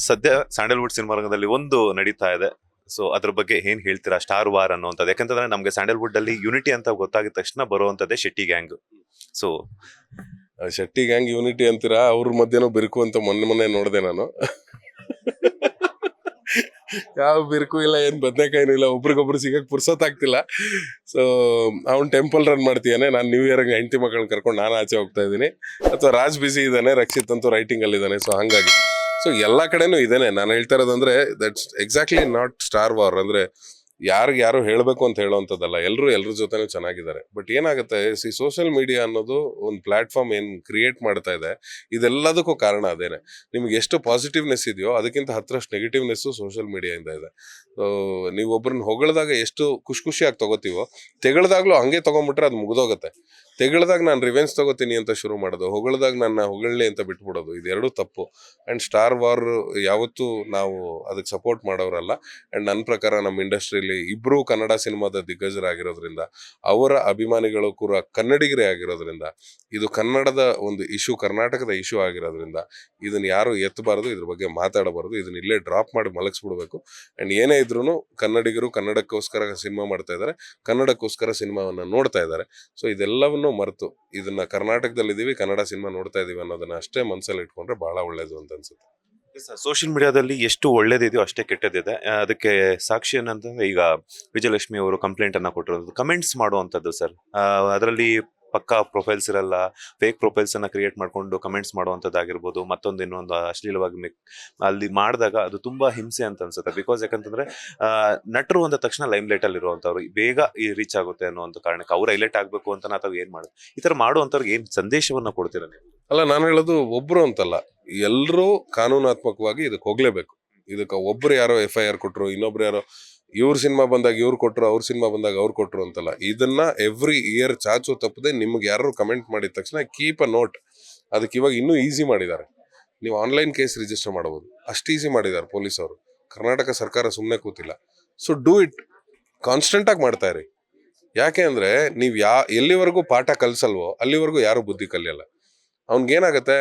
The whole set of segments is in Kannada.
ಸದ್ಯ ಸ್ಯಾಂಡಲ್ವುಡ್ ಸಿನಿಮಾ ರಂಗದಲ್ಲಿ ಒಂದು ನಡೀತಾ ಇದೆ. ಸೊ ಅದ್ರ ಬಗ್ಗೆ ಏನ್ ಹೇಳ್ತೀರಾ? ಸ್ಟಾರ್ ವಾರ್ ಅನ್ನುವಂಥದ್ದು, ಯಾಕಂತಂದ್ರೆ ನಮ್ಗೆ ಸ್ಯಾಂಡಲ್ವುಡ್ ಅಲ್ಲಿ ಯೂನಿಟಿ ಅಂತ ಗೊತ್ತಾಗಿದ ತಕ್ಷಣ ಬರುವಂತದ್ದೇ Shetty gang. So Shetty gang unity ಅಂತೀರಾ, ಅವ್ರ ಮಧ್ಯನೂ ಬಿರುಕು ಅಂತ ಮೊನ್ನೆ ನೋಡಿದೆ ನಾನು. ಯಾವ ಬಿರುಕು ಇಲ್ಲ, ಏನ್ ಬದನೆಕಾಯಿನೂ ಇಲ್ಲ, ಒಬ್ರಿಗೊಬ್ರು ಸಿಗಕ್ ಪುರ್ಸೊತ್ತಾಗ್ತಿಲ್ಲ. ಸೊ ಅವ್ನ್ ಟೆಂಪಲ್ ರನ್ ಮಾಡ್ತೀಯಾನೆ, ನಾನು ನ್ಯೂ ಇಯರ್ ಹೆಂಡತಿ ಮಕ್ಕಳನ್ನ ಕರ್ಕೊಂಡು ನಾನು ಆಚೆ ಹೋಗ್ತಾ ಇದ್ದೀನಿ, ಅಥವಾ ರಾಜ್ ಬಿಸಿ ಇದ್ದಾನೆ, ರಕ್ಷಿತ್ ಅಂತೂ ರೈಟಿಂಗ್ ಅಲ್ಲಿ ಇದ್ದಾನೆ. ಸೊ ಹಂಗಾಗಿ ಸೊ ಎಲ್ಲಾ ಕಡೆನೂ ಇದೇನೆ. ನಾನು ಹೇಳ್ತಾ ಇರೋದಂದ್ರೆ that's exactly not star war. ಅಂದ್ರೆ ಯಾರು ಹೇಳ್ಬೇಕು ಅಂತ ಹೇಳೋವಂಥದ್ದಲ್ಲ, ಎಲ್ರ ಜೊತೆನೂ ಚೆನ್ನಾಗಿದ್ದಾರೆ. ಬಟ್ ಏನಾಗುತ್ತೆ, ಸೋಷಿಯಲ್ ಮೀಡಿಯಾ ಅನ್ನೋದು ಒಂದು ಪ್ಲಾಟ್ಫಾರ್ಮ್ ಏನ್ ಕ್ರಿಯೇಟ್ ಮಾಡ್ತಾ ಇದೆ, ಇದೆಲ್ಲದಕ್ಕೂ ಕಾರಣ ಅದೇನೆ. ನಿಮ್ಗೆ ಎಷ್ಟು ಪಾಸಿಟಿವ್ನೆಸ್ ಇದೆಯೋ ಅದಕ್ಕಿಂತ 10ರಷ್ಟು ನೆಗೆಟಿವ್ನೆಸ್ ಸೋಷಿಯಲ್ ಮೀಡಿಯಾದಿಂದ ಇದೆ. ಸೊ ನೀವು ಒಬ್ರನ್ನ ಹೊಗಳಿದಾಗ ಎಷ್ಟು ಖುಷಿಯಾಗಿ ತಗೋತೀವೋ, ತೆಗಳ್ದಾಗ್ಲೂ ಹಂಗೆ ತಗೊಂಡ್ಬಿಟ್ರೆ ಅದು ಮುಗ್ದೋಗುತ್ತೆ. ತೆಗಳ್ದಾಗ ನಾನು ರಿವೆನ್ಸ್ ತಗೋತೀನಿ ಅಂತ ಶುರು ಮಾಡೋದು, ಹೊಗಳ್ದಾಗ ನನ್ನ ಹೊಗಳ್ಳಿ ಅಂತ ಬಿಟ್ಬಿಡೋದು, ಇದೆರಡೂ ತಪ್ಪು. ಅಂಡ್ ಸ್ಟಾರ್ ವಾರ್ ಯಾವತ್ತೂ ನಾವು ಅದಕ್ಕೆ ಸಪೋರ್ಟ್ ಮಾಡೋರಲ್ಲ. ಅಂಡ್ ನನ್ನ ಪ್ರಕಾರ ನಮ್ಮ ಇಂಡಸ್ಟ್ರಿಯಲ್ಲಿ ಇಬ್ರು ಕನ್ನಡ ಸಿನಿಮಾದ ದಿಗ್ಗಜರಾಗಿರೋದ್ರಿಂದ, ಅವರ ಅಭಿಮಾನಿಗಳು ಕೂಡ ಕನ್ನಡಿಗರೇ ಆಗಿರೋದ್ರಿಂದ, ಇದು ಕನ್ನಡದ ಒಂದು ಇಶ್ಯೂ, ಕರ್ನಾಟಕದ ಇಶ್ಯೂ ಆಗಿರೋದ್ರಿಂದ ಇದನ್ನ ಯಾರು ಎತ್ತಬಾರದು, ಇದ್ರ ಬಗ್ಗೆ ಮಾತಾಡಬಾರದು, ಇದನ್ನ ಇಲ್ಲೇ ಡ್ರಾಪ್ ಮಾಡಿ ಮಲಗಿಸ್ಬಿಡ್ಬೇಕು. ಅಂಡ್ ಏನೇ ಇದ್ರೂ ಕನ್ನಡಿಗರು ಕನ್ನಡಕ್ಕೋಸ್ಕರ ಸಿನಿಮಾ ಮಾಡ್ತಾ ಇದ್ದಾರೆ, ಕನ್ನಡಕ್ಕೋಸ್ಕರ ಸಿನಿಮಾವನ್ನ ನೋಡ್ತಾ ಇದ್ದಾರೆ. ಸೊ ಇದೆಲ್ಲವನ್ನು ಮರೆತು ಇದನ್ನ ಕರ್ನಾಟಕದಲ್ಲಿ ಇದೀವಿ, ಕನ್ನಡ ಸಿನಿಮಾ ನೋಡ್ತಾ ಇದೀವಿ ಅನ್ನೋದನ್ನ ಅಷ್ಟೇ ಮನಸ್ಸಲ್ಲಿ ಇಟ್ಕೊಂಡ್ರೆ ಬಹಳ ಒಳ್ಳೇದು ಅಂತ ಅನ್ಸುತ್ತೆ. ಸೋಷಿಯಲ್ ಮೀಡಿಯಾದಲ್ಲಿ ಎಷ್ಟು ಒಳ್ಳೇದಿದೆಯೋ ಅಷ್ಟೇ ಕೆಟ್ಟದಿದೆ. ಅದಕ್ಕೆ ಸಾಕ್ಷಿ ಏನಂತಂದ್ರೆ, ಈಗ ವಿಜಯಲಕ್ಷ್ಮಿ ಅವರು ಕಂಪ್ಲೇಂಟ್ ಅನ್ನ ಕೊಟ್ಟಿರೋದು, ಕಮೆಂಟ್ಸ್ ಮಾಡುವಂತದ್ದು ಸರ್. ಅದರಲ್ಲಿ ಪಕ್ಕಾ ಪ್ರೊಫೈಲ್ಸ್ ಇರಲ್ಲ, ಫೇಕ್ ಪ್ರೊಫೈಲ್ಸ್ ಅನ್ನ ಕ್ರಿಯೇಟ್ ಮಾಡ್ಕೊಂಡು ಕಮೆಂಟ್ಸ್ ಮಾಡುವಂತದ್ದಾಗಿರ್ಬೋದು, ಮತ್ತೊಂದು ಇನ್ನೊಂದು ಅಶ್ಲೀಲವಾಗಿ ಅಲ್ಲಿ ಮಾಡಿದಾಗ ಅದು ತುಂಬಾ ಹಿಂಸೆ ಅಂತ ಅನ್ಸುತ್ತೆ. ಬಿಕಾಸ್ ಯಾಕಂತಂದ್ರೆ ನಟರು ಅಂದ ತಕ್ಷಣ ಲೈಮ್ ಲೈಟ್ ಅಲ್ಲಿ ಇರುವಂತವ್ರು ಬೇಗ ರೀಚ್ ಆಗುತ್ತೆ ಅನ್ನುವಂತ ಕಾರಣಕ್ಕೆ ಅವ್ರು ಹೈಲೈಟ್ ಆಗ್ಬೇಕು ಅಂತ ಅಥವಾ ಏನ್ ಮಾಡೋದು, ಈ ತರ ಮಾಡುವಂತವ್ರಿಗೆ ಏನ್ ಸಂದೇಶವನ್ನ ಕೊಡ್ತೀರಾ ನೀವು? ಅಲ್ಲ, ನಾನು ಹೇಳೋದು ಒಬ್ರು ಅಂತಲ್ಲ, ಎಲ್ಲರೂ ಕಾನೂನಾತ್ಮಕವಾಗಿ ಇದಕ್ಕೆ ಹೋಗ್ಲೇಬೇಕು. ಇದಕ್ಕೆ ಒಬ್ರು ಯಾರೋ FIR ಕೊಟ್ರು, ಇನ್ನೊಬ್ರು ಯಾರೋ ಇವ್ರ ಸಿನಿಮಾ ಬಂದಾಗ ಇವ್ರು ಕೊಟ್ರು, ಅವ್ರ ಸಿನಿಮಾ ಬಂದಾಗ ಅವ್ರು ಕೊಟ್ರು ಅಂತಲ್ಲ. ಇದನ್ನ ಎವ್ರಿ ಇಯರ್ ಚಾಚು ತಪ್ಪದೆ ನಿಮ್ಗೆ ಯಾರು ಕಮೆಂಟ್ ಮಾಡಿದ ತಕ್ಷಣ ಕೀಪ್ ಅ ನೋಟ್. ಅದಕ್ಕೆ ಇವಾಗ ಇನ್ನೂ ಈಸಿ ಮಾಡಿದ್ದಾರೆ. ನೀವು ಆನ್ಲೈನ್ ಕೇಸ್ ರಿಜಿಸ್ಟರ್ ಮಾಡಬಹುದು, ಅಷ್ಟು ಈಸಿ ಮಾಡಿದ್ದಾರೆ ಪೊಲೀಸ್ ಅವರು. ಕರ್ನಾಟಕ ಸರ್ಕಾರ ಸುಮ್ಮನೆ ಕೂತಿಲ್ಲ. ಸೊ ಡೂ ಇಟ್, ಕಾನ್ಸ್ಟೆಂಟ್ ಆಗಿ ಮಾಡ್ತಾ ಇರಿ. ಯಾಕೆ ಅಂದ್ರೆ ನೀವು ಎಲ್ಲಿವರೆಗೂ ಪಾಠ ಕಲ್ಸಲ್ವೋ ಅಲ್ಲಿವರೆಗೂ ಯಾರು ಬುದ್ಧಿ ಕಲಿಯಲ್ಲ. ಅವ್ನ್ಗೇನಾಗತ್ತೆ,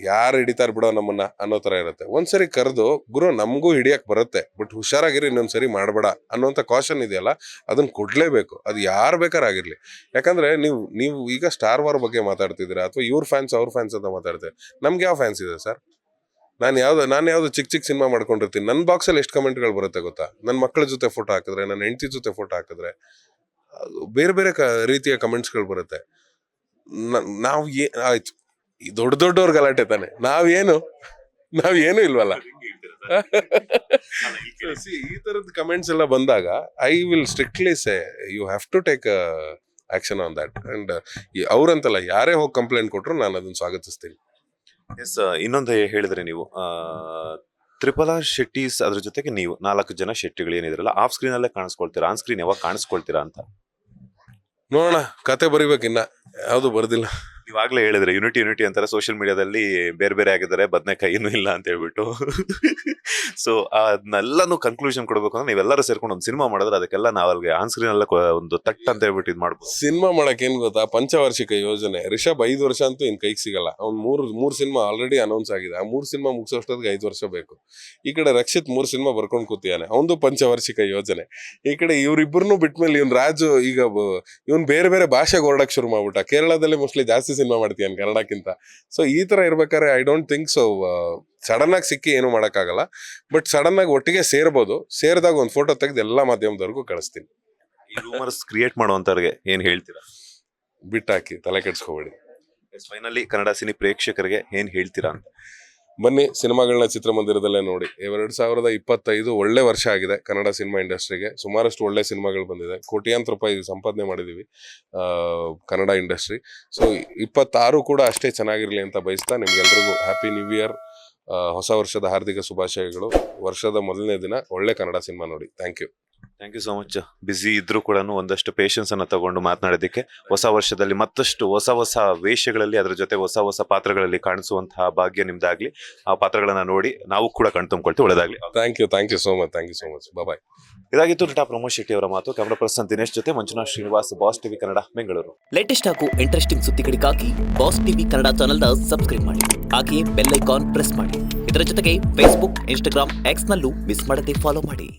ಯಾರು ಹಿಡಿತಾರ ಬಿಡೋ ನಮ್ಮನ್ನ ಅನ್ನೋ ತರ ಇರುತ್ತೆ. ಒಂದ್ಸರಿ ಕರೆದು, ಗುರು ನಮಗೂ ಹಿಡಿಯಕ್ ಬರುತ್ತೆ, ಬಟ್ ಹುಷಾರಾಗಿರಿ, ಇನ್ನೊಂದ್ಸರಿ ಮಾಡಬೇಡ ಅನ್ನೋಂಥ ಕಾಷನ್ ಇದೆಯಲ್ಲ, ಅದನ್ನ ಕೊಡ್ಲೇಬೇಕು. ಅದು ಯಾರು ಬೇಕಾರಾಗಿರ್ಲಿ. ಯಾಕಂದ್ರೆ ನೀವು ಈಗ ಸ್ಟಾರ್ ವಾರ್ ಬಗ್ಗೆ ಮಾತಾಡ್ತಿದ್ದೀರಾ, ಅಥವಾ ಇವ್ರ ಫ್ಯಾನ್ಸ್ ಅವ್ರ ಫ್ಯಾನ್ಸ್ ಅಂತ ಮಾತಾಡ್ತೀವಿ. ನಮ್ಗೆ ಯಾವ ಫ್ಯಾನ್ಸ್ ಇದೆ ಸರ್? ನಾನು ಯಾವ್ದು ಚಿಕ್ಕ ಸಿನಿಮಾ ಮಾಡ್ಕೊಂಡಿರ್ತೀನಿ, ನನ್ನ ಬಾಕ್ಸಲ್ಲಿ ಎಷ್ಟು ಕಮೆಂಟ್ಗಳು ಬರುತ್ತೆ ಗೊತ್ತಾ? ನನ್ನ ಮಕ್ಕಳ ಜೊತೆ ಫೋಟೋ ಹಾಕಿದ್ರೆ, ನನ್ನ ಹೆಂಡತಿ ಜೊತೆ ಫೋಟೋ ಹಾಕಿದ್ರೆ ಬೇರೆ ಬೇರೆ ರೀತಿಯ ಕಮೆಂಟ್ಸ್ಗಳು ಬರುತ್ತೆ. ನಾವು ಆಯ್ತು, ದೊಡ್ಡವ್ರ ಗಲಾಟೆ ತಾನೆ, ನಾವೇನು ಇಲ್ವಲ್ಲ. ಈ ತರದ ಕಮೆಂಟ್ಸ್ ಎಲ್ಲ ಬಂದಾಗ I will strictly say you have to take action on that. And ಅವ್ರಂತಲ್ಲ, ಯಾರೇ ಹೋಗಿ ಕಂಪ್ಲೇಂಟ್ ಕೊಟ್ರು ನಾನು ಅದನ್ನ ಸ್ವಾಗತಿಸ್ತೀನಿ. ಎಸ್, ಇನ್ನೊಂದು ಹೇಳಿದ್ರೆ ನೀವು RRR ಶೆಟ್ಟೀಸ್, ಅದ್ರ ಜೊತೆಗೆ ನೀವು 4 ಜನ ಶೆಟ್ಟಿಗಳು ಏನಿದ್ರಲ್ಲ, ಆಫ್ ಸ್ಕ್ರೀನ್ ಅಲ್ಲೇ ಕಾಣಿಸ್ಕೊಳ್ತೀರಾ, ಆನ್ ಸ್ಕ್ರೀನ್ ಯಾವಾಗ ಕಾಣಿಸ್ಕೊಳ್ತೀರಾ ಅಂತ ನೋಡೋಣ. ಕತೆ ಬರಿಬೇಕಿನ್ನ, ಯಾವ್ದು ಬರ್ದಿಲ್ಲ. ನೀವಾಗ್ಲೇ ಹೇಳಿದ್ರೆ ಯೂನಿಟಿ ಅಂತಾರೆ, ಸೋಷಿಯಲ್ ಮೀಡಿಯಾದಲ್ಲಿ ಬೇರೆ ಬೇರೆ ಆಗಿದ್ದಾರೆ, ಬದನೆಕಾಯಿ ಇನ್ನೂ ಇಲ್ಲ ಅಂತ ಹೇಳ್ಬಿಟ್ಟು. ಸೊ ಅದನ್ನೆಲ್ಲಾನು ಕನ್ಕ್ಲೂಷನ್ ಕೊಡ್ಬೇಕು ಅಂದ್ರೆ ನೀವೆಲ್ಲರೂ ಸೇರ್ಕೊಂಡು ಒಂದು ಸಿನಿಮಾ ಮಾಡಿದ್ರೆ ಅದಕ್ಕೆಲ್ಲ ನಾವಲ್ಗೆ ಆನ್ ಸ್ಕ್ರೀನ್ ಎಲ್ಲ ಒಂದು ತಟ್ ಅಂತ ಹೇಳ್ಬಿಟ್ಟು ಇದು ಮಾಡ್ಬೋದು. ಸಿನಿಮಾ ಮಾಡಕ್ ಏನ್ ಗೊತ್ತಾ, ಪಂಚವಾರ್ಷಿಕ ಯೋಜನೆ. ರಿಷಬ್ 5 ವರ್ಷ ಅಂತೂ ಇನ್ ಕೈಗೆ ಸಿಗಲ್ಲ. ಅವ್ನ್ ಮೂರ್ ಸಿನಿಮಾ ಆಲ್ರೆಡಿ ಅನೌನ್ಸ್ ಆಗಿದೆ. ಆ 3 ಸಿನಿಮಾ ಮುಗಿಸೋಷ್ಟೊತ್ತಿಗೆ 5 ವರ್ಷ ಬೇಕು. ಈ ಕಡೆ ರಕ್ಷಿತ್ 3 ಸಿನಿಮಾ ಬರ್ಕೊಂಡು ಕೂತಿಯಾನೆ, ಅವನದು ಪಂಚವಾರ್ಷಿಕ ಯೋಜನೆ. ಈ ಕಡೆ ಇವ್ರಿಬ್ಬರನ್ನು ಬಿಟ್ಮೇಲೆ ಇವ್ನ್ ರಾಜು ಈಗ ಇವ್ನ್ ಬೇರೆ ಬೇರೆ ಭಾಷೆಗೆ ಹೊರಡಕ್ ಶುರು ಮಾಡ್ಬಿಟ್ಟ. ಕೇರಳದಲ್ಲಿ ಮೋಸ್ಟ್ಲಿ ಜಾಸ್ತಿ ಸಿನಿಮಾ ಮಾಡ್ತೀಯಾನ ಕನ್ನಡಕ್ಕಿಂತ. ಸೊ ಈ ತರ ಇರ್ಬೇಕಾದ್ರೆ I don't think so sudden ಆಗಿ ಸಿಕ್ಕಿ ಏನು ಮಾಡಕ್ಕಾಗಲ್ಲ. ಬಟ್ ಸಡನ್ ಆಗಿ ಒಟ್ಟಿಗೆ ಸೇರ್ಬೋದು. ಸೇರಿದಾಗ ಒಂದು ಫೋಟೋ ತೆಗೆದು ಎಲ್ಲಾ ಮಾಧ್ಯಮದವರೆಗೂ ಕಳಿಸ್ತೀನಿ. ಈ ರೂಮರ್ಸ್ ಕ್ರಿಯೇಟ್ ಮಾಡುವಂತವ್ರಿಗೆ ಏನ್ ಹೇಳ್ತೀರಾ? ಬಿಟ್ಟಾಕಿ, ತಲೆ ಕೆಡ್ಸ್ಕೋಬೇಡಿ. ಫೈನಲಿ ಕನ್ನಡ ಸಿನಿ ಪ್ರೇಕ್ಷಕರಿಗೆ ಏನ್ ಹೇಳ್ತೀರಾ ಅಂತ? ಬನ್ನಿ, ಸಿನಿಮಾಗಳನ್ನ ಚಿತ್ರಮಂದಿರದಲ್ಲೇ ನೋಡಿ. 2025 ಒಳ್ಳೆ ವರ್ಷ ಆಗಿದೆ ಕನ್ನಡ ಸಿನಿಮಾ ಇಂಡಸ್ಟ್ರಿಗೆ. ಸುಮಾರಷ್ಟು ಒಳ್ಳೆ ಸಿನಿಮಾಗಳು ಬಂದಿದೆ. ಕೋಟ್ಯಾಂತರ ರೂಪಾಯಿ ಸಂಪಾದನೆ ಮಾಡಿದೀವಿ ಕನ್ನಡ ಇಂಡಸ್ಟ್ರಿ. ಸೊ 26 ಕೂಡ ಅಷ್ಟೇ ಚೆನ್ನಾಗಿರ್ಲಿ ಅಂತ ಬಯಸ್ತಾ ನಿಮ್ಗೆಲ್ರಿಗೂ ಹ್ಯಾಪಿ ನ್ಯೂ ಇಯರ್, ಹೊಸ ವರ್ಷದ ಹಾರ್ದಿಕ ಶುಭಾಶಯಗಳು. ವರ್ಷದ ಮೊದಲನೇ ದಿನ ಒಳ್ಳೆ ಕನ್ನಡ ಸಿನಿಮಾ ನೋಡಿ. Thank you so much. Busy ಇದ್ರೂ ಕೂಡ ಒಂದಷ್ಟು ಪೇಷನ್ಸ್ ಅನ್ನ ತಗೊಂಡು ಮಾತನಾಡೋದಕ್ಕೆ, ಹೊಸ ವರ್ಷದಲ್ಲಿ ಮತ್ತಷ್ಟು ಹೊಸ ವೇಷಗಳಲ್ಲಿ, ಅದರ ಜೊತೆ ಹೊಸ ಪಾತ್ರಗಳಲ್ಲಿ ಕಾಣಿಸುವಂತಹ ಭಾಗ್ಯ ನಿಮ್ದಾಗ್ಲಿ. ಆ ಪಾತ್ರಗಳನ್ನ ನೋಡಿ ನಾವು ಕೂಡ ಕಣ್ತುಂಬ್ಕೊಳ್ತೀವಿ. ಒಳ್ಳೆದಾಗ್ಲಿ. Thank you so much. Bye. ಇದಾಗಿತ್ತು ನಟ ಪ್ರಮೋದ್ ಶೆಟ್ಟಿ ಅವರ ಮಾತು. ಕ್ಯಾಮರಾ ಪರ್ಸನ್ ದಿನೇಶ್ ಜೊತೆ Manjunath Srinivas, boss TV Kannada, Bengaluru. Latest ಹಾಗೂ ಇಂಟ್ರೆಸ್ಟಿಂಗ್ ಸುದ್ದಿಗಳಿಗಾಗಿ ಬಾಸ್ ಟಿವಿ ಕನ್ನಡ ಚಾನೆಲ್ನ ಸಬ್ಸ್ಕ್ರೈಬ್ ಮಾಡಿ, ಹಾಗೆಯೇ ಬೆಲ್ ಐಕಾನ್ ಪ್ರೆಸ್ ಮಾಡಿ. ಇದರ ಜೊತೆಗೆ ಫೇಸ್ಬುಕ್, ಇನ್ಸ್ಟಾಗ್ರಾಂ, ಎಕ್ಸ್ನಲ್ಲೂ ಮಿಸ್ ಮಾಡದೆ ಫಾಲೋ ಮಾಡಿ.